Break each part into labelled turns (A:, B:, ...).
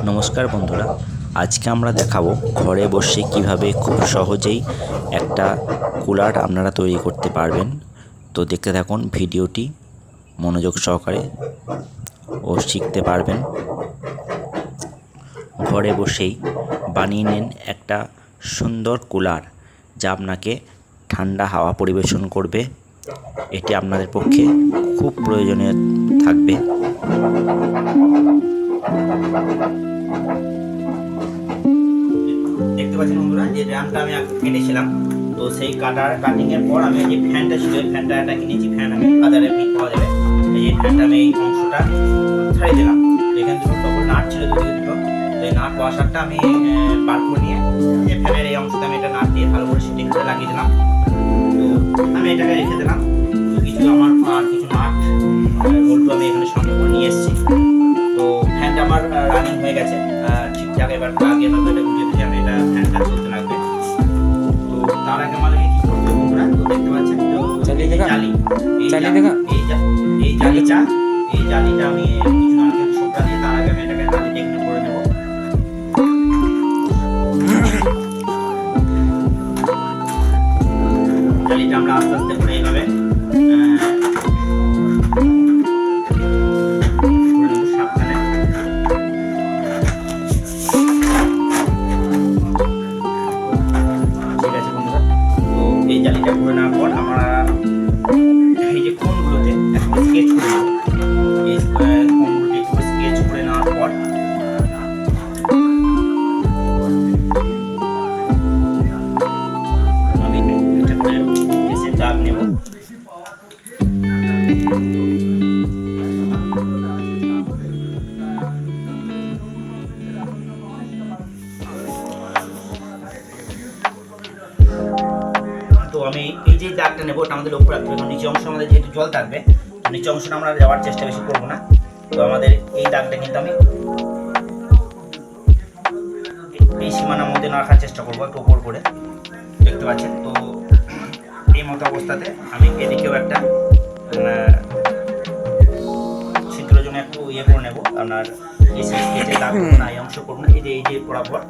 A: নমস্কার বন্ধুরা, আজকে আমরা দেখাবো ঘরে বসে কিভাবে খুব সহজেই একটা কুলার আপনারা তৈরি করতে পারবেন। তো দেখতে থাকুন ভিডিওটি মনোযোগ সহকারে ও শিখতে পারবেন। ঘরে বসেই বানিয়ে নিন একটা সুন্দর কুলার, যা আপনাকে ঠান্ডা হাওয়া পরিবেশন করবে। এটি আপনাদের পক্ষে খুব প্রয়োজনীয় থাকবে। দেখতে পাচ্ছেন বন্ধুরা, যে র্যামটা আমি কেটেছিলাম, তো সেই কাটিংয়ের পর আমি যে ফ্যানটা ছিল, এই ফ্যানটা একটা কিনেছি। ফ্যান আমি বাজারে পাওয়া যাবে। এই ফ্যানটা আমি এই অংশটা ছাড়িয়ে দিলাম। এখানে দুটো ডবল নাট ছিল, দুটো এই নাট ওয়াশারটা আমি বার করে নিয়ে এই ফ্যানের এই অংশটা আমি এটা নাট দিয়ে ভালো করে সেটিং করে লাগিয়ে দিলাম। তো আমি এটাকে রেখে দিলাম। তো কিছু আমার কিছু নাট বল্টু আমি এখানে সঙ্গে করে নিয়ে এসেছি। তো ফ্যানটা আমার রানিং হয়ে গেছে ঠিকঠাক। এবার প্লাগে বা এটা বুঝিয়ে দিয়ে আমি এটা ফ্যানটা চলতে লাগবে। তো তার আগে আমাদের কি করতে হবে বন্ধুরা? তো দেখতে পাচ্ছেন এই জালিটা আমি কিছু নারকেল ছোকরা দিয়ে তার আগে আমি এটাকে জালিটা এখানে করে নেব। জালিটা আমরা আস্তে আস্তে করে এইভাবে জালিটা করে নেওয়ার পর আমরা এই যে কোণগুলোতে একটা স্কেচ করে নেব। এই কোণগুলোতে একটু স্কেচ করে নেওয়ার পর আমি এটা করে এসে দাগ নেব। তো আমি এই যে দাগটা নেবো, ওটা আমাদের লক্ষ্য রাখতে হবে। কারণ নিচে অংশ আমাদের যেহেতু জল থাকবে, নিচে অংশটা আমরা যাওয়ার চেষ্টা বেশি করবো না। তো আমাদের এই দাগটা কিন্তু আমি এই সীমানার মধ্যে না রাখার চেষ্টা করবো, একটু উপর করে। দেখতে পাচ্ছেন? তো এই মতো অবস্থাতে আমি এদিকেও একটা ছিদ্রের জন্য একটু ইয়ে করে নেবো। আপনার এই স্কেচে দাগ করবো না, এই অংশ করবো না। এই যে বরাবর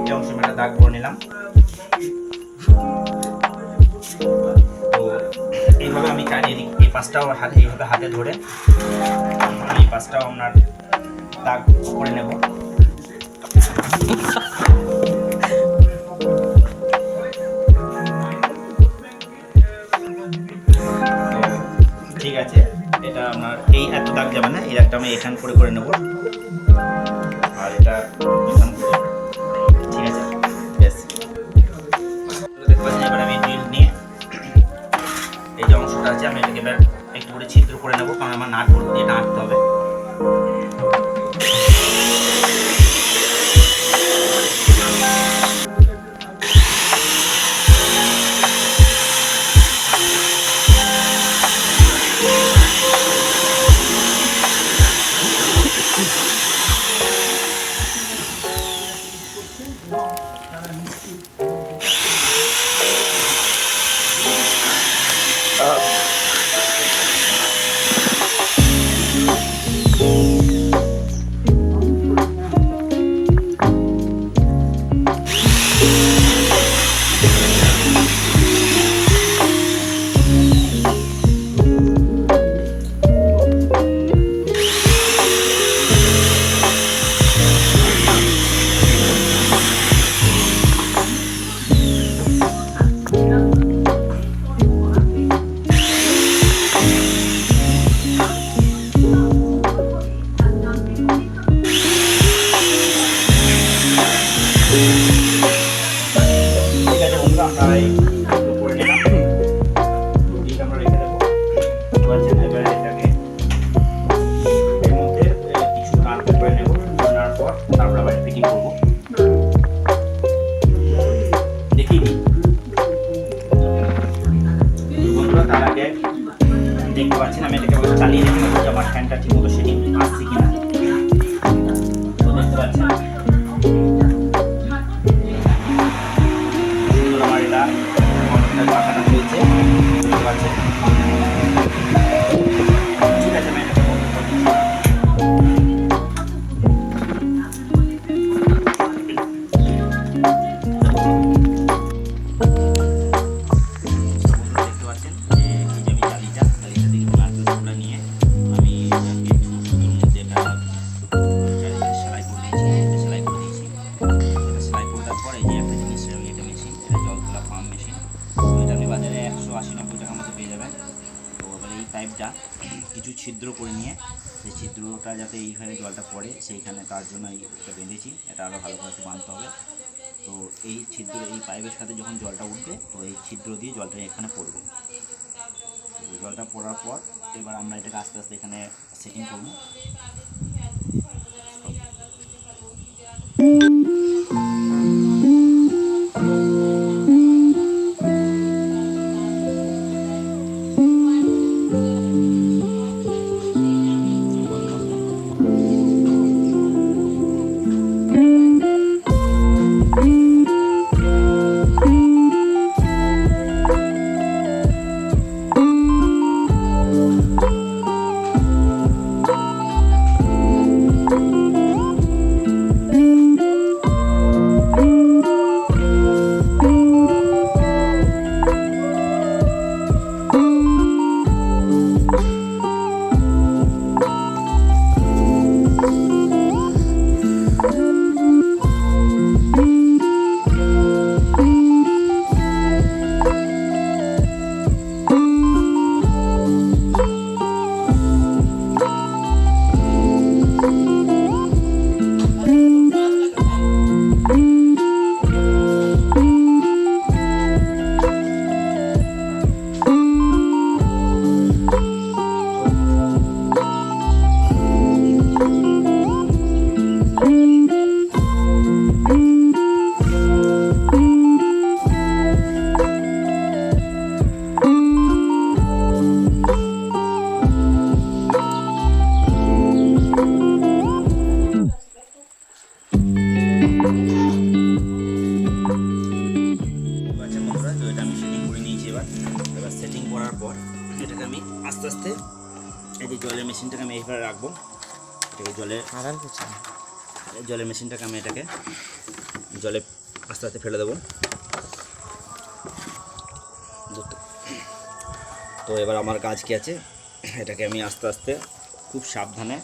A: এই অংশে আমি একটা দাগ করে নিলাম। তো এইভাবে আমি চারিয়ে এই পাশটাও হাতে এইভাবে হাতে ধরে এই পাশটাও আপনার দাগ করে নেব। ঠিক আছে, এটা আপনার এই এত দাগ যাবে না, এই দাগটা আমি এখান করে নেব। আর এটা এখান করে, ঠিক আছে, বেশ। দেখতে পাচ্ছেন, এবার আমি ড্রিল নিয়ে এই যে অংশটা আছে আমি এটাকে এবার একটু করে ছিদ্র করে নেব। কারণ আমার নাট বল্টু দিয়ে আটতে হবে। দেখতে পাচ্ছেন আমি এটাকে চালিয়ে দেখতে পাচ্ছি আমার ফ্যানটা ঠিক মতো সেটিং আসছে কিনা। তো দেখতে পাচ্ছেন আমার এটা পাখাটা চলছে, দেখতে পাচ্ছেন। ঠিক আছে, আমি এটাকে বন্ধ করে দিচ্ছি। ছিদ্র করে নিয়ে সেই ছিদ্রটা যাতে এইখানে জলটা পড়ে সেইখানে তার জন্য এইটা বেঁধেছি। এটা আরও ভালো করে একটু বাঁধতে হবে। তো এই ছিদ্র এই পাইপের সাথে যখন জলটা উঠবে তো এই ছিদ্র দিয়ে জলটা এখানে পড়বে। জলটা পড়ার পর এবার আমরা এটাকে আস্তে আস্তে এখানে সেটিং করবো। সেটিং করার পর এটাকে আমি আস্তে আস্তে এই যে জলের মেশিনটাকে আমি এইভাবে রাখবো। এটাকে জলের মেশিনটাকে আমি এটাকে জলে আস্তে আস্তে ফেলে দেবো। তো এবার আমার কাজ কি আছে, এটাকে আমি আস্তে আস্তে খুব সাবধানে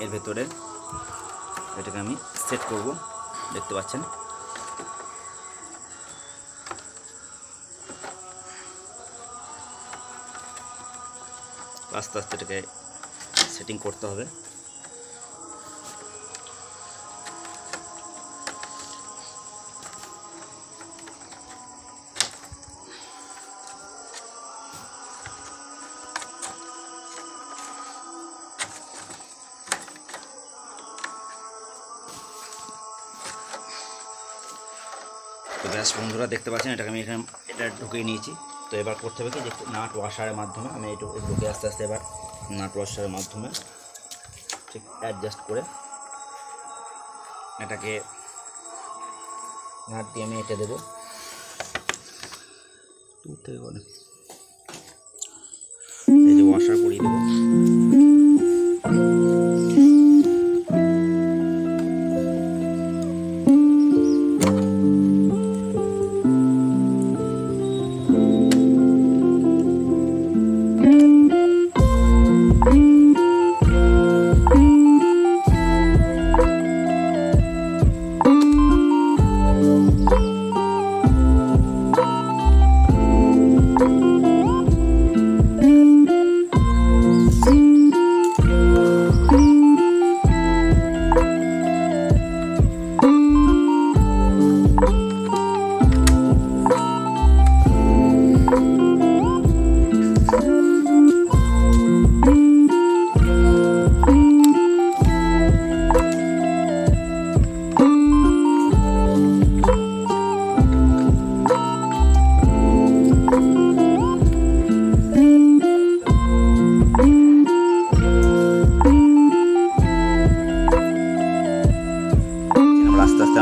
A: এর ভেতরে এটাকে আমি সেট করব। দেখতে পাচ্ছেন আস্তে আস্তে এটাকে সেটিং করতে হবে। তো ব্যাস বন্ধুরা দেখতে পাচ্ছেন এটাকে আমি এখানে এটা ঢুকিয়ে নিয়েছি। তো এবার করতে হবে কি, যে নাট ওয়াশারের মাধ্যমে আমি একটু ঢুকে আস্তে আস্তে এবার নাট ওয়াশারের মাধ্যমে ঠিক অ্যাডজাস্ট করে এটাকে নাট দিয়ে আমি এঁটে দেবো। এই যে ওয়াশার করিয়ে দেবো।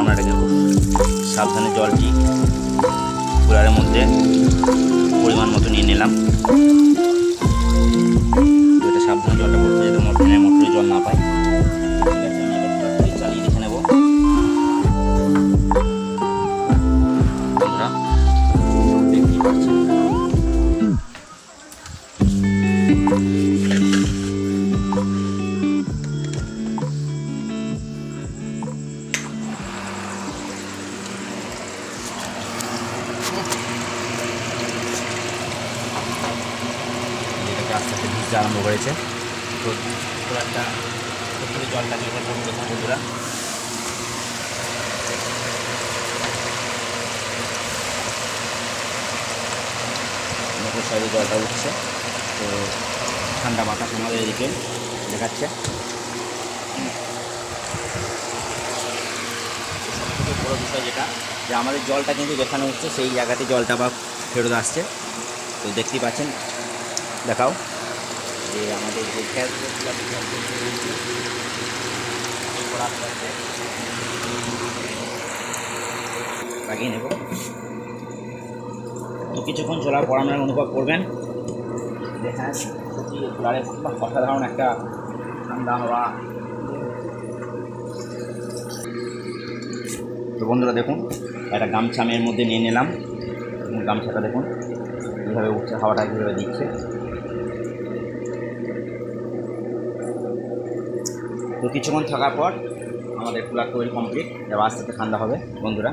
A: আমরা এটাকে খুব সাবধানে জলটি কুলারের মধ্যে পরিমাণ মতো নিয়ে নিলাম। এটা সাবধানে জলটা পড়তে যাতে মোটরে জল না পায়। ঠিক আছে, আমি এবার চালিয়ে দেখে নেব। বন্ধুরা দেখতেই পাচ্ছেন আস্তে করেছে। তো কুলারটা প্রথমে জলটাকে এখানে ভরে দিলাম বন্ধুরা। মোটর সাইডে জলটা উঠছে, তো ঠান্ডা বাতাস আমাদের এদিকে দেখাচ্ছে। সবথেকে বড়ো বিষয় যেটা, যে আমাদের জলটা কিন্তু যেখানে উঠছে সেই জায়গাতে জলটা আবার ফেরত আসছে। তো দেখতেই পাচ্ছেন, দেখাও যে আমাদের যে গ্যাস লাগিয়ে নেব। তো কিছুক্ষণ চলার পর আপনারা অনুভব করবেন যে হ্যাঁ সত্যি কুলারে অসাধারণ একটা ঠান্ডা হাওয়া। তো বন্ধুরা দেখুন, একটা গামছা আমি এর মধ্যে নিয়ে নিলাম এবং গামছাটা দেখুন কীভাবে উঠছে, হাওয়াটা কীভাবে দিচ্ছে। তো কিছুক্ষণ থাকার পর আমাদের কুলার তৈরি কমপ্লিট, এবার আস্তে আস্তে ঠান্ডা হবে বন্ধুরা।